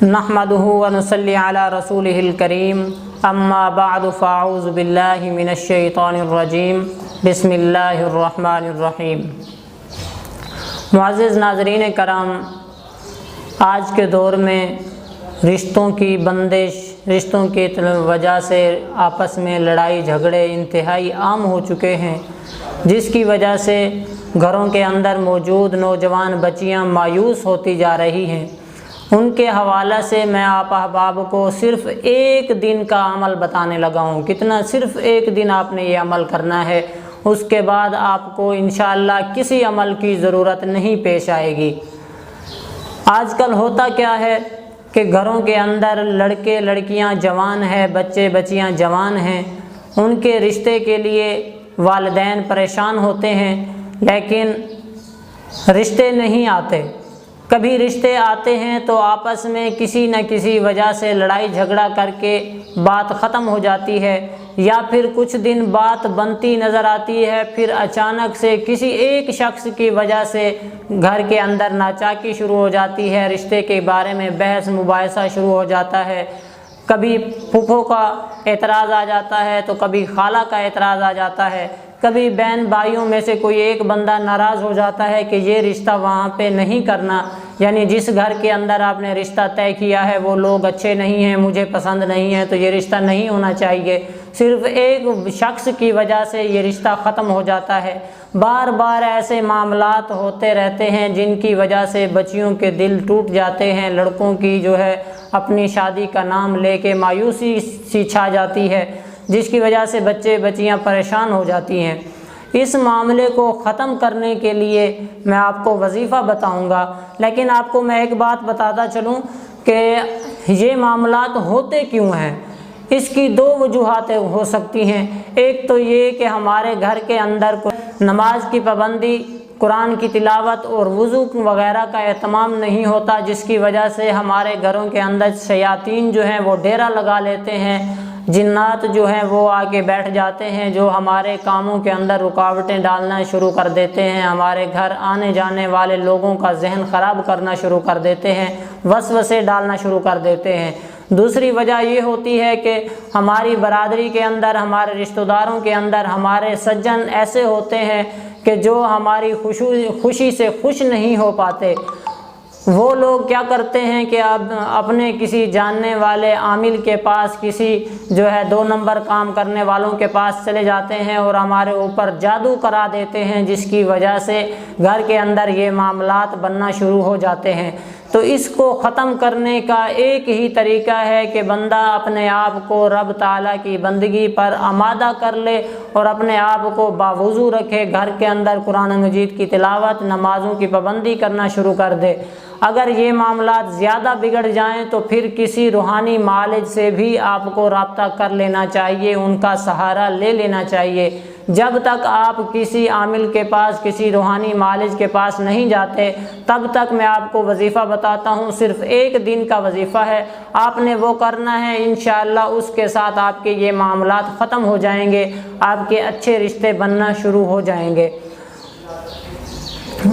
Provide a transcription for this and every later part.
نحمدہ ونصلی علی رسولہ الکریم اما بعد فاعوذ باللہ من الشیطان الرجیم بسم اللہ الرحمن الرحیم۔ معزز ناظرین کرام، آج کے دور میں رشتوں کی بندش، رشتوں کی وجہ سے آپس میں لڑائی جھگڑے انتہائی عام ہو چکے ہیں، جس کی وجہ سے گھروں کے اندر موجود نوجوان بچیاں مایوس ہوتی جا رہی ہیں۔ ان کے حوالہ سے میں آپ احباب کو صرف ایک دن کا عمل بتانے لگا ہوں۔ کتنا؟ صرف ایک دن آپ نے یہ عمل کرنا ہے، اس کے بعد آپ کو انشاءاللہ کسی عمل کی ضرورت نہیں پیش آئے گی۔ آج کل ہوتا کیا ہے کہ گھروں کے اندر لڑکے لڑکیاں جوان ہیں، بچے بچیاں جوان ہیں، ان کے رشتے کے لیے والدین پریشان ہوتے ہیں، لیکن رشتے نہیں آتے۔ کبھی رشتے آتے ہیں تو آپس میں کسی نہ کسی وجہ سے لڑائی جھگڑا کر کے بات ختم ہو جاتی ہے، یا پھر کچھ دن بات بنتی نظر آتی ہے، پھر اچانک سے کسی ایک شخص کی وجہ سے گھر کے اندر ناچاکی شروع ہو جاتی ہے، رشتے کے بارے میں بحث مباحثہ شروع ہو جاتا ہے۔ کبھی پھپھو کا اعتراض آ جاتا ہے تو کبھی خالہ کا اعتراض آ جاتا ہے، کبھی بہن بھائیوں میں سے کوئی ایک بندہ ناراض ہو جاتا ہے کہ یہ رشتہ وہاں پہ نہیں کرنا، یعنی جس گھر کے اندر آپ نے رشتہ طے کیا ہے وہ لوگ اچھے نہیں ہیں، مجھے پسند نہیں ہے، تو یہ رشتہ نہیں ہونا چاہیے۔ صرف ایک شخص کی وجہ سے یہ رشتہ ختم ہو جاتا ہے۔ بار بار ایسے معاملات ہوتے رہتے ہیں جن کی وجہ سے بچیوں کے دل ٹوٹ جاتے ہیں، لڑکوں کی جو ہے اپنی شادی کا نام لے کے مایوسی سی چھا جاتی ہے، جس کی وجہ سے بچے بچیاں پریشان ہو جاتی ہیں۔ اس معاملے کو ختم کرنے کے لیے میں آپ کو وظیفہ بتاؤں گا، لیکن آپ کو میں ایک بات بتاتا چلوں کہ یہ معاملات ہوتے کیوں ہیں۔ اس کی دو وجوہات ہو سکتی ہیں۔ ایک تو یہ کہ ہمارے گھر کے اندر نماز کی پابندی، قرآن کی تلاوت اور وضو وغیرہ کا اہتمام نہیں ہوتا، جس کی وجہ سے ہمارے گھروں کے اندر شیاطین جو ہیں وہ ڈیرا لگا لیتے ہیں، جنات جو ہیں وہ آ کے بیٹھ جاتے ہیں، جو ہمارے کاموں کے اندر رکاوٹیں ڈالنا شروع کر دیتے ہیں، ہمارے گھر آنے جانے والے لوگوں کا ذہن خراب کرنا شروع کر دیتے ہیں، وسوسے ڈالنا شروع کر دیتے ہیں۔ دوسری وجہ یہ ہوتی ہے کہ ہماری برادری کے اندر، ہمارے رشتہ داروں کے اندر ہمارے سجن ایسے ہوتے ہیں کہ جو ہماری خوشی سے خوش نہیں ہو پاتے۔ وہ لوگ کیا کرتے ہیں کہ اب اپنے کسی جاننے والے عامل کے پاس، کسی جو ہے 2 نمبر کام کرنے والوں کے پاس چلے جاتے ہیں اور ہمارے اوپر جادو کرا دیتے ہیں، جس کی وجہ سے گھر کے اندر یہ معاملات بننا شروع ہو جاتے ہیں۔ تو اس کو ختم کرنے کا ایک ہی طریقہ ہے کہ بندہ اپنے آپ کو رب تعالیٰ کی بندگی پر آمادہ کر لے اور اپنے آپ کو باوضو رکھے، گھر کے اندر قرآن مجید کی تلاوت، نمازوں کی پابندی کرنا شروع کر دے۔ اگر یہ معاملات زیادہ بگڑ جائیں تو پھر کسی روحانی معالج سے بھی آپ کو رابطہ کر لینا چاہیے، ان کا سہارا لے لینا چاہیے۔ جب تک آپ کسی عامل کے پاس، کسی روحانی معالج کے پاس نہیں جاتے، تب تک میں آپ کو وظیفہ بتاتا ہوں، صرف ایک دن کا وظیفہ ہے، آپ نے وہ کرنا ہے، انشاءاللہ اس کے ساتھ آپ کے یہ معاملات ختم ہو جائیں گے، آپ کے اچھے رشتے بننا شروع ہو جائیں گے۔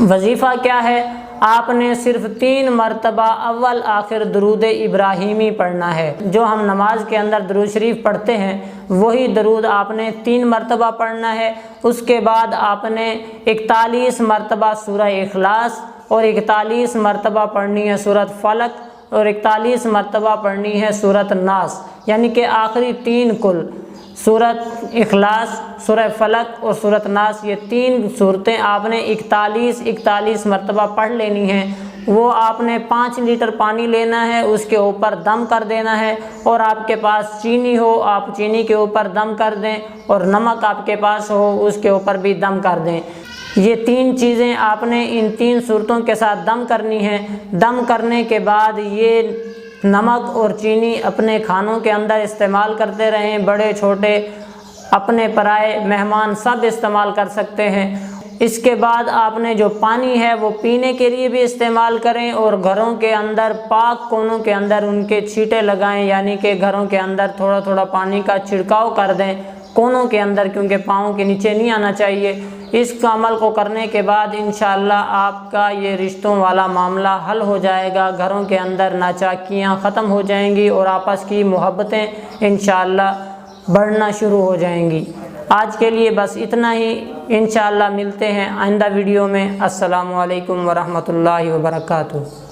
وظیفہ کیا ہے؟ آپ نے صرف 3 مرتبہ اول آخر درود ابراہیمی پڑھنا ہے۔ جو ہم نماز کے اندر درود شریف پڑھتے ہیں وہی درود آپ نے 3 مرتبہ پڑھنا ہے۔ اس کے بعد آپ نے 41 مرتبہ سورہ اخلاص اور 41 مرتبہ پڑھنی ہے سورۃ فلق اور 41 مرتبہ پڑھنی ہے سورۃ ناس، یعنی کہ آخری 3 کل، سورۃ اخلاص، سورہ فلق اور سورۃ ناس، یہ 3 صورتیں آپ نے 41 مرتبہ پڑھ لینی ہیں۔ وہ آپ نے 5 لیٹر پانی لینا ہے، اس کے اوپر دم کر دینا ہے، اور آپ کے پاس چینی ہو آپ چینی کے اوپر دم کر دیں، اور نمک آپ کے پاس ہو اس کے اوپر بھی دم کر دیں۔ یہ 3 چیزیں آپ نے ان 3 صورتوں کے ساتھ دم کرنی ہیں۔ دم کرنے کے بعد یہ نمک اور چینی اپنے کھانوں کے اندر استعمال کرتے رہیں، بڑے چھوٹے، اپنے پرائے مہمان سب استعمال کر سکتے ہیں۔ اس کے بعد آپ نے جو پانی ہے وہ پینے کے لیے بھی استعمال کریں، اور گھروں کے اندر پاک کونوں کے اندر ان کے چھینٹے لگائیں، یعنی کہ گھروں کے اندر تھوڑا تھوڑا پانی کا چھڑکاؤ کر دیں کونوں کے اندر، کیونکہ پاؤں کے نیچے نہیں آنا چاہیے۔ اس کا عمل کو کرنے کے بعد انشاءاللہ آپ کا یہ رشتوں والا معاملہ حل ہو جائے گا، گھروں کے اندر ناچاکیاں ختم ہو جائیں گی اور آپس کی محبتیں انشاءاللہ بڑھنا شروع ہو جائیں گی۔ آج کے لیے بس اتنا ہی، انشاءاللہ ملتے ہیں آئندہ ویڈیو میں۔ السلام علیکم ورحمۃ اللہ وبرکاتہ۔